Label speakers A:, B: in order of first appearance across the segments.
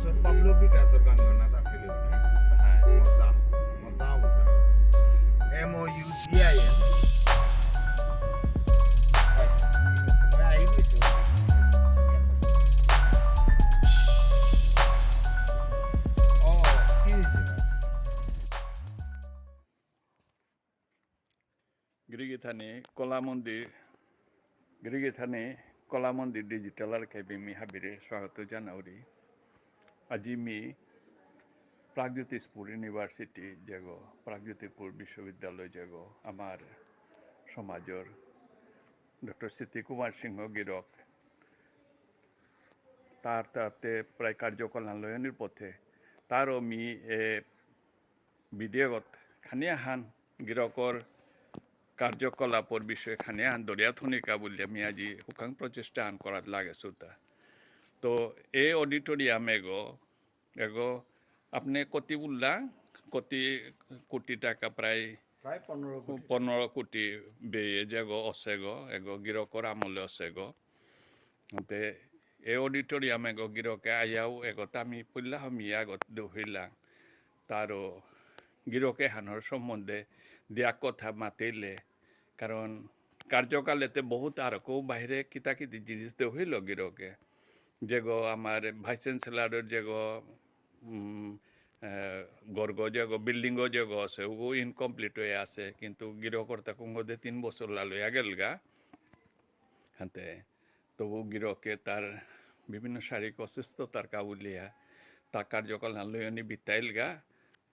A: পিছত পাবলো পিকাসোর গান গানাত আছিল
B: হ্যাঁ
A: মজা মজা বলতে MOUZIN
B: গিরিগিথানি কলা মন্দির ডিজিটাল আর্কাইভে মি হাবিরে স্বাগত জানাওরি আজি মি প্রাগজ্যোতিষপুর ইউনিভার্সিটি যেগো প্রাগজ্যোতিষপুর বিশ্ববিদ্যালয় যেগো আমার সমাজর ডক্টর স্মৃতি কুমার সিংহ গিরক তাতে প্রায় কার্যকলান্বয়নের পথে তারও মি ভিডিওগত খানিয়া হান গিরকর কার্যকলাপর বিষয়ে খানিয়া হান দরিয়া থনিকা বলে আমি আজি হুকাং প্রচেষ্টা আন করার লাগে সুতা তো এই অডিটোরিয়াম এগো আপনি কতি বললা কতি কোটি টাকা প্রায়
A: প্রায়
B: 15 কোটি বেয়ে যেগো অসেগো এগো গিরকর আমলে অসেগো তে এই অডিটোরিয়াম এগো গিরকে আয়াও এগো তামি পইলা হামি আগত দহিলা তারও গিরকে হানোর সম্বন্ধে দিয়া কথা মাতিলে কারণ কার্যকালেতে বহুত আর কেউ বাইরে কিতাকিতি জিনিস দহিল গিরকে যেগো আমার ভাইস চ্যান্সেলারের যেগো গর্গ যেগো বিল্ডিংও যেগো আছে ওগো ইনকমপ্লিট হয়ে আছে কিন্তু গিরকর্তা কুঙ্গদে 3 বছর লালইয়া গেলগা হাতে তবু গিরকে তার বিভিন্ন শারীরিক অসুস্থতার কাবুলিয়া তা কার্যকল নালয়নি বিতাইলগা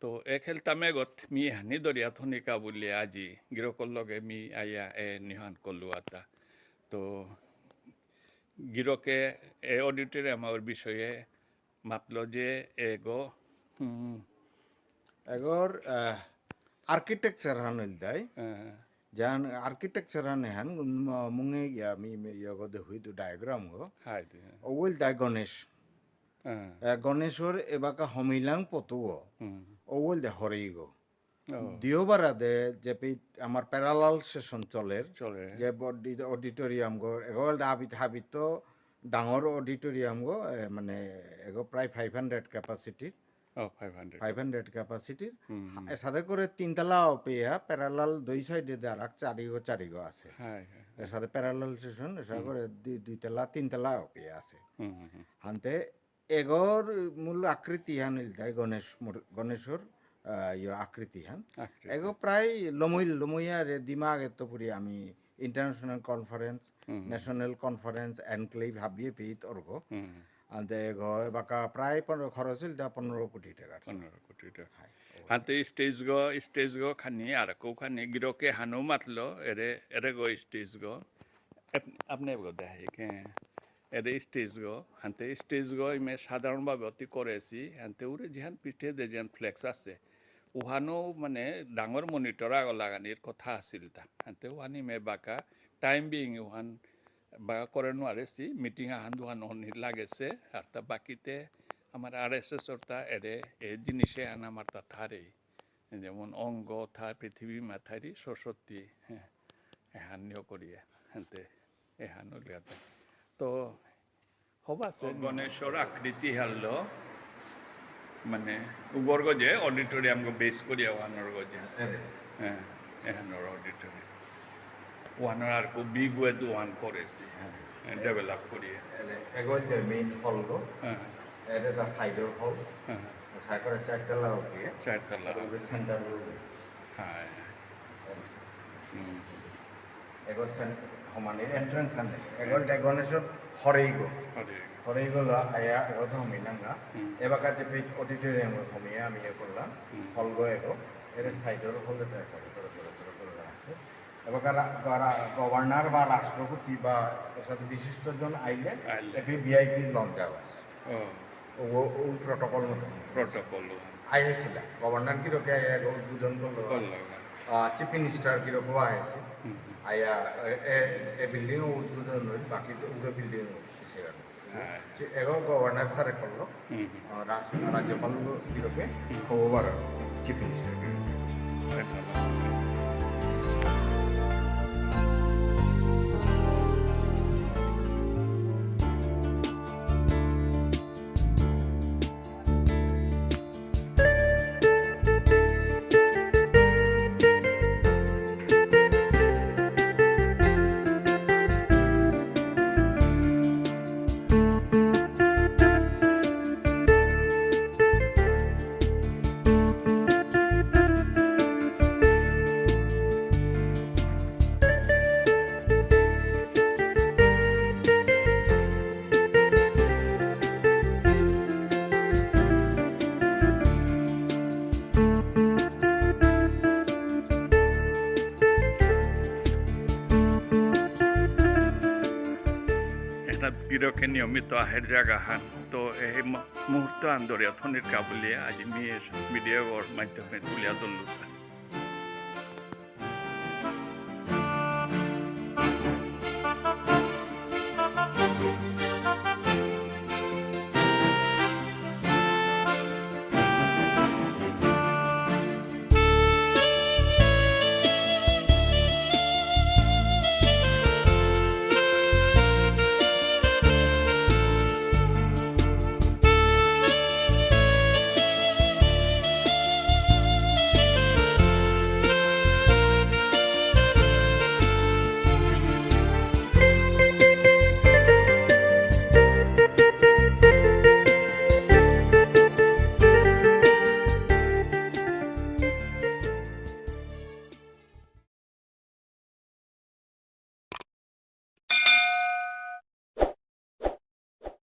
B: তো খেলতামে গত মি হানি দরিয়া থনিকা বলিয়া আজি গিরকর লগে মি আয়া নিহান করলু আতা তো গিরকে অডিটোরিয়ামের বিষয়ে মাতলো যে এগো
A: এগর আর্কিটেকচার হানল দাই যান আর্কিটেকচার হান মুঙে আমি ইয়গো দেহুই দু ডায়াগ্রাম গো
B: হাই
A: ওইল দাই গণেশ গণেশর এবাকা হমিলাং পতুও ওইল দে হরেই গো দিওবারা দে যে আমার প্যারালাল সেশন চলের যে অডিটোরিয়াম গো এগল হাবিত ডাঙর অডিটোরিয়াম গো মানে এগো প্রায় 500 ক্যাপাসিটির 500 ক্যাপাসিটির সাথে করে 3 তলা পেয়া প্যারালাল দুই সাইডে দে আর চারিগো আছে এর সাথে প্যারালাল সেশন এসা করে 2 তলা 3 তলা পেয়া আছে হানতে এগর মূল আকৃতি হানিল তাই গণেশর আকৃতি হান এগো প্রায় লমইয়া রে দিমাগ এত পুরি আমি international conference national conference enclave ভাবিয়ে পেয়ে তর্গ আনতে এগো বাকা প্রায় খরচ হইল 15 কোটি টাকা
B: 15 কোটি টাকা হাতে স্টেজ গো খানি আর কো খানি গিরকে হানো মাতলো এরে গো স্টেজ গো আপনি গো দেখাই কে এরে স্টেজ গো হাতে স্টেজ গো ইমে সাধারণভাবে অতি করেছি হাতে উড়ে যেহান পিঠে দে যেহান ফ্লেক্স আছে উহানো মানে ডাঙর মনিটর আগ লাগানির কথা আছিল তা হাতে উহানি মে বাকা টাইম বিং উহান বাকা করে নোয়ারেছি মিটিং আহান দুহান লাগেছে আর তা বাকিতে আমার RSS তা এরে এই জিনিসে আন আমার তা থারেই যেমন অঙ্গ থা পৃথিবী মাথারি সরস্বতী হ্যাঁ এহান্য করিয়া হাতে এহানো লিয়াতে তো হবাছে গণেশ্বর আকৃতি হারলো মানে উগর গজে অডিটোরিয়াম গো বেস করিয়া ওয়ানর গজে হ্যাঁ এহানোর অডিটোরিয়াম ওয়ানর আর কো বিগ ওয়ে দু ওয়ান করেছি ডেভেলপ করিয়া
A: এগো দে মেইন হল গো এর দা সাইডর হল সাইডর 4 তলা ওকে
B: 4 তলা
A: সেন্টার
B: হ্যাঁ
A: এগো হমানি এন্ট্রান্স আনে এগো দে গণেশর হরেই গো আয়া এগো হমিলাঙ্গা এবাকা যে অডিটোরিয়াম গো হমিয়া আমি করলাম হল গো এগো এর সাইডর হল দে করে আছে এবাকা গভর্নর বা রাষ্ট্রপতি বা সাথে বিশিষ্টজন আইলে এপি ভিআইপি লঞ্চ আছে ও প্রটোকল মতো আইছিল গভর্নর কিরকে আয়া উদ্বোধন করলো চিফ মিনিস্টার কিরকম আইছে আয়া এ বিল্ডিং উদ্বোধন হইল বাকি তো পুরো বিল্ডিং এগো গভর্নর স্যারে করলো রাজ্যপাল কিরকে খবর চিফ মিনিস্টার
B: গিরকে নিয়মিত আহের জায়গা হান তো এই মুহূর্ত আন্দরে অথনির কাবুলিয়া আজ মিডিয়ার মাধ্যমে তুলিয়া ধরল